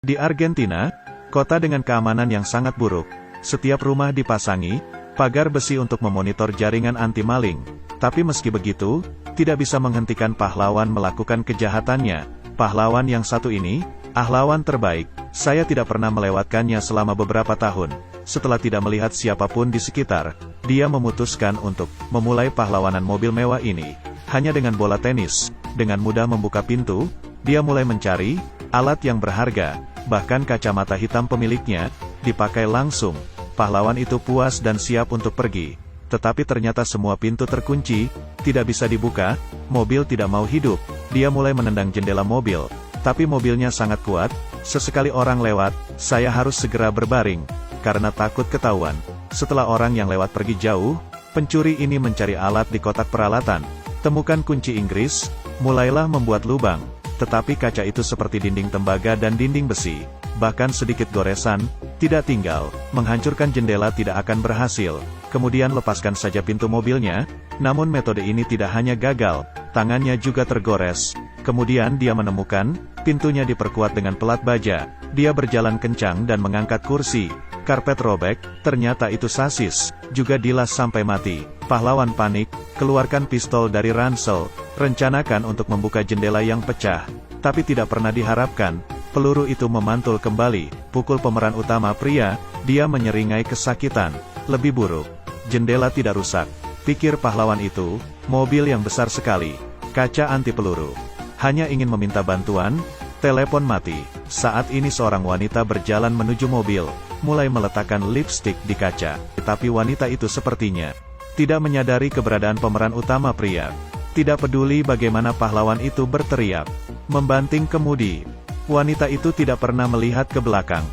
Di Argentina, kota dengan keamanan yang sangat buruk, setiap rumah dipasangi pagar besi untuk memonitor jaringan anti-maling. Tapi meski begitu, tidak bisa menghentikan pahlawan melakukan kejahatannya. Pahlawan yang satu ini, pahlawan terbaik. Saya tidak pernah melewatkannya selama beberapa tahun. Setelah tidak melihat siapapun di sekitar, dia memutuskan untuk memulai pahlawanan mobil mewah ini. Hanya dengan bola tenis, dengan mudah membuka pintu, dia mulai mencari alat yang berharga. Bahkan kacamata hitam pemiliknya dipakai langsung. Pahlawan itu puas dan siap untuk pergi. Tetapi ternyata semua pintu terkunci, tidak bisa dibuka, mobil tidak mau hidup. Dia mulai menendang jendela mobil, tapi mobilnya sangat kuat. Sesekali orang lewat, saya harus segera berbaring, karena takut ketahuan. Setelah orang yang lewat pergi jauh, pencuri ini mencari alat di kotak peralatan. Temukan kunci Inggris, mulailah membuat lubang. Tetapi kaca itu seperti dinding tembaga dan dinding besi. Bahkan sedikit goresan, tidak tinggal, menghancurkan jendela tidak akan berhasil. Kemudian lepaskan saja pintu mobilnya, namun metode ini tidak hanya gagal, tangannya juga tergores. Kemudian dia menemukan, pintunya diperkuat dengan pelat baja. Dia berjalan kencang dan mengangkat kursi. Karpet robek, ternyata itu sasis, juga dilas sampai mati. Pahlawan panik, keluarkan pistol dari ransel, rencanakan untuk membuka jendela yang pecah. Tapi tidak pernah diharapkan, peluru itu memantul kembali, pukul pemeran utama pria, dia menyeringai kesakitan. Lebih buruk, jendela tidak rusak, pikir pahlawan itu, mobil yang besar sekali, kaca anti peluru. Hanya ingin meminta bantuan, telepon mati. Saat ini seorang wanita berjalan menuju mobil, mulai meletakkan lipstik di kaca. Tetapi wanita itu sepertinya tidak menyadari keberadaan pemeran utama pria. Tidak peduli bagaimana pahlawan itu berteriak, membanting kemudi. Wanita itu tidak pernah melihat ke belakang.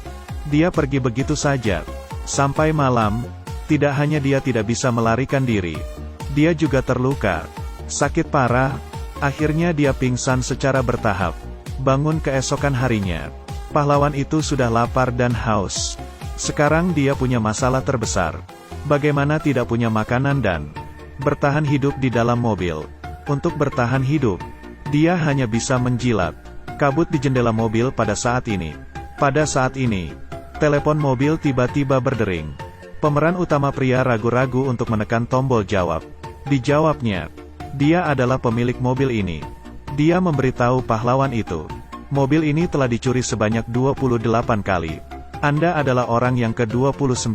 Dia pergi begitu saja. Sampai malam, tidak hanya dia tidak bisa melarikan diri, dia juga terluka. Sakit parah, akhirnya dia pingsan secara bertahap. Bangun keesokan harinya, pahlawan itu sudah lapar dan haus. Sekarang dia punya masalah terbesar. Bagaimana tidak punya makanan dan bertahan hidup di dalam mobil. Untuk bertahan hidup, dia hanya bisa menjilat kabut di jendela mobil pada saat ini. Pada saat ini, telepon mobil tiba-tiba berdering. Pemeran utama pria ragu-ragu untuk menekan tombol jawab. Dijawabnya, dia adalah pemilik mobil ini. Dia memberitahu pahlawan itu, mobil ini telah dicuri sebanyak 28 kali. Anda adalah orang yang ke-29.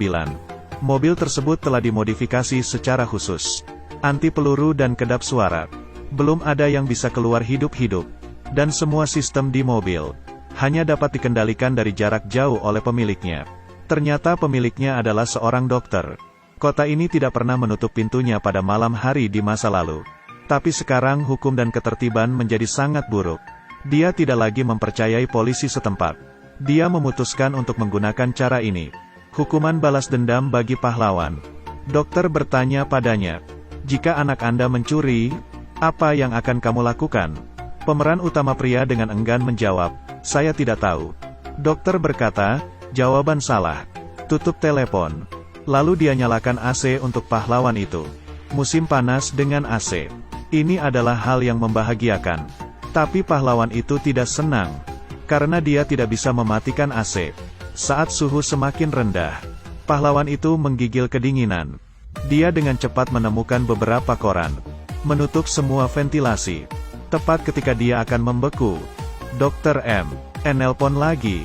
Mobil tersebut telah dimodifikasi secara khusus. Anti peluru dan kedap suara. Belum ada yang bisa keluar hidup-hidup. Dan semua sistem di mobil hanya dapat dikendalikan dari jarak jauh oleh pemiliknya. Ternyata pemiliknya adalah seorang dokter. Kota ini tidak pernah menutup pintunya pada malam hari di masa lalu. Tapi sekarang hukum dan ketertiban menjadi sangat buruk. Dia tidak lagi mempercayai polisi setempat. Dia memutuskan untuk menggunakan cara ini. Hukuman balas dendam bagi pahlawan. Dokter bertanya padanya, jika anak Anda mencuri, apa yang akan kamu lakukan? Pemeran utama pria dengan enggan menjawab, saya tidak tahu. Dokter berkata, jawaban salah. Tutup telepon. Lalu dia nyalakan AC untuk pahlawan itu. Musim panas dengan AC. Ini adalah hal yang membahagiakan. Tapi pahlawan itu tidak senang, karena dia tidak bisa mematikan AC. Saat suhu semakin rendah, pahlawan itu menggigil kedinginan. Dia dengan cepat menemukan beberapa koran, menutup semua ventilasi. Tepat ketika dia akan membeku, Dr. M. nelpon lagi.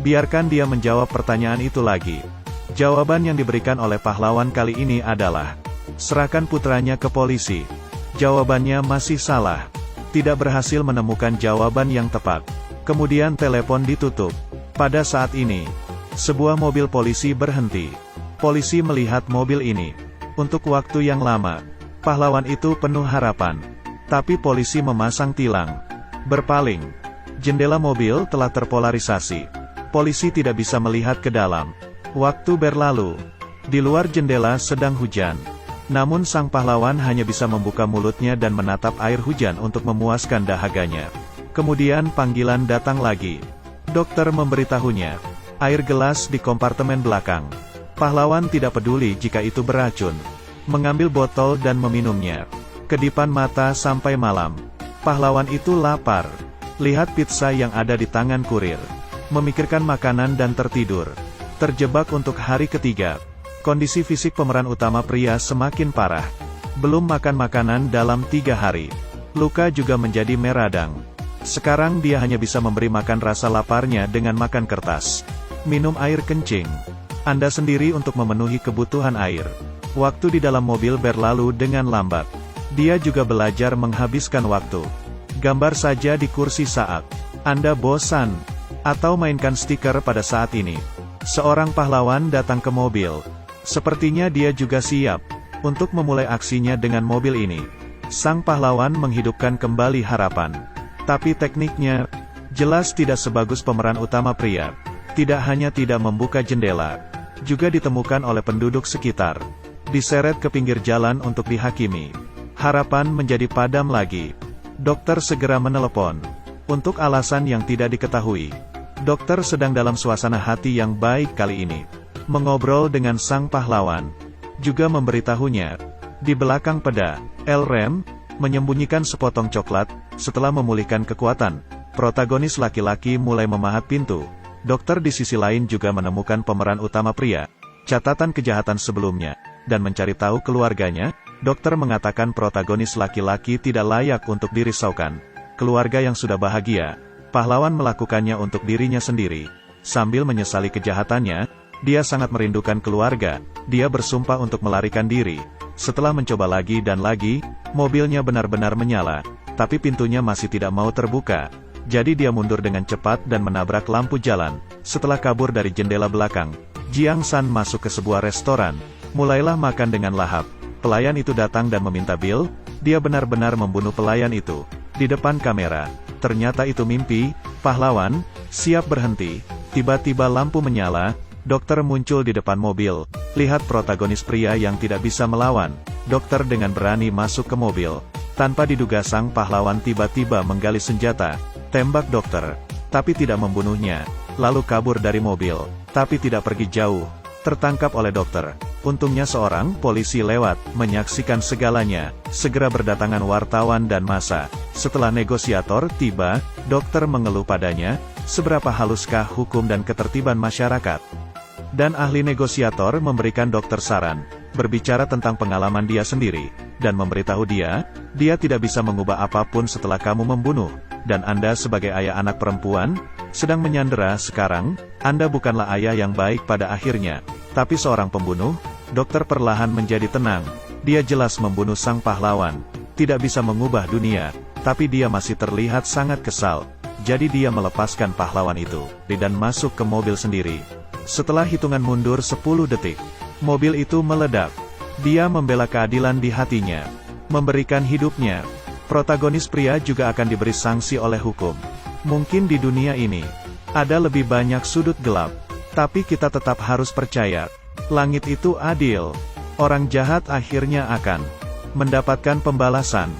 Biarkan dia menjawab pertanyaan itu lagi. Jawaban yang diberikan oleh pahlawan kali ini adalah, serahkan putranya ke polisi. Jawabannya masih salah. Tidak berhasil menemukan jawaban yang tepat. Kemudian telepon ditutup. Pada saat ini, sebuah mobil polisi berhenti. Polisi melihat mobil ini. Untuk waktu yang lama, pahlawan itu penuh harapan. Tapi polisi memasang tilang. Berpaling. Jendela mobil telah terpolarisasi. Polisi tidak bisa melihat ke dalam. Waktu berlalu. Di luar jendela sedang hujan. Namun sang pahlawan hanya bisa membuka mulutnya dan menatap air hujan untuk memuaskan dahaganya. Kemudian panggilan datang lagi. Dokter memberitahunya, air gelas di kompartemen belakang. Pahlawan tidak peduli jika itu beracun. Mengambil botol dan meminumnya. Kedipan mata sampai malam. Pahlawan itu lapar. Lihat pizza yang ada di tangan kurir. memikirkan makanan dan tertidur. Terjebak untuk hari ketiga. Kondisi fisik pemeran utama pria semakin parah. Belum makan makanan dalam 3 hari. Luka juga menjadi meradang. Sekarang dia hanya bisa memberi makan rasa laparnya dengan makan kertas. Minum air kencing. Anda sendiri untuk memenuhi kebutuhan air. Waktu di dalam mobil berlalu dengan lambat. Dia juga belajar menghabiskan waktu. Gambar saja di kursi saat Anda bosan. Atau mainkan stiker pada saat ini. Seorang pahlawan datang ke mobil. Sepertinya dia juga siap untuk memulai aksinya dengan mobil ini. Sang pahlawan menghidupkan kembali harapan. Tapi tekniknya jelas tidak sebagus pemeran utama pria. Tidak hanya tidak membuka jendela, juga ditemukan oleh penduduk sekitar. Diseret ke pinggir jalan untuk dihakimi. Harapan menjadi padam lagi. Dokter segera menelepon. Untuk alasan yang tidak diketahui. Dokter sedang dalam suasana hati yang baik kali ini. Mengobrol dengan sang pahlawan. Juga memberitahunya. Di belakang peda, El Rem menyembunyikan sepotong coklat. Setelah memulihkan kekuatan, protagonis laki-laki mulai memahat pintu. Dokter di sisi lain juga menemukan pemeran utama pria. Catatan kejahatan sebelumnya. Dan mencari tahu keluarganya. Dokter mengatakan protagonis laki-laki tidak layak untuk dirisaukan. Keluarga yang sudah bahagia. Pahlawan melakukannya untuk dirinya sendiri. Sambil menyesali kejahatannya, dia sangat merindukan keluarga. Dia bersumpah untuk melarikan diri. Setelah mencoba lagi dan lagi, mobilnya benar-benar menyala. Tapi pintunya masih tidak mau terbuka. Jadi dia mundur dengan cepat dan menabrak lampu jalan. Setelah kabur dari jendela belakang, Jiang San masuk ke sebuah restoran. Mulailah makan dengan lahap. Pelayan itu datang dan meminta bil. Dia benar-benar membunuh pelayan itu. Di depan kamera. Ternyata itu mimpi. Pahlawan siap berhenti. Tiba-tiba lampu menyala. Dokter muncul di depan mobil. Lihat protagonis pria yang tidak bisa melawan. Dokter dengan berani masuk ke mobil. Tanpa diduga sang pahlawan tiba-tiba menggali senjata. Tembak dokter. Tapi tidak membunuhnya. Lalu kabur dari mobil. Tapi tidak pergi jauh. Tertangkap oleh dokter. Untungnya seorang polisi lewat, menyaksikan segalanya. Segera berdatangan wartawan dan massa. Setelah negosiator tiba, dokter mengeluh padanya, seberapa haluskah hukum dan ketertiban masyarakat. Dan ahli negosiator memberikan dokter saran, berbicara tentang pengalaman dia sendiri, dan memberitahu dia tidak bisa mengubah apapun setelah kamu membunuh. Dan Anda sebagai ayah anak perempuan, sedang menyandera sekarang, Anda bukanlah ayah yang baik pada akhirnya. Tapi seorang pembunuh, dokter perlahan menjadi tenang. Dia jelas membunuh sang pahlawan. Tidak bisa mengubah dunia, tapi dia masih terlihat sangat kesal. Jadi dia melepaskan pahlawan itu, dan masuk ke mobil sendiri. Setelah hitungan mundur 10 detik, mobil itu meledak. Dia membela keadilan di hatinya. Memberikan hidupnya. Protagonis pria juga akan diberi sanksi oleh hukum. Mungkin di dunia ini, ada lebih banyak sudut gelap. Tapi kita tetap harus percaya. Langit itu adil. Orang jahat akhirnya akan mendapatkan pembalasan.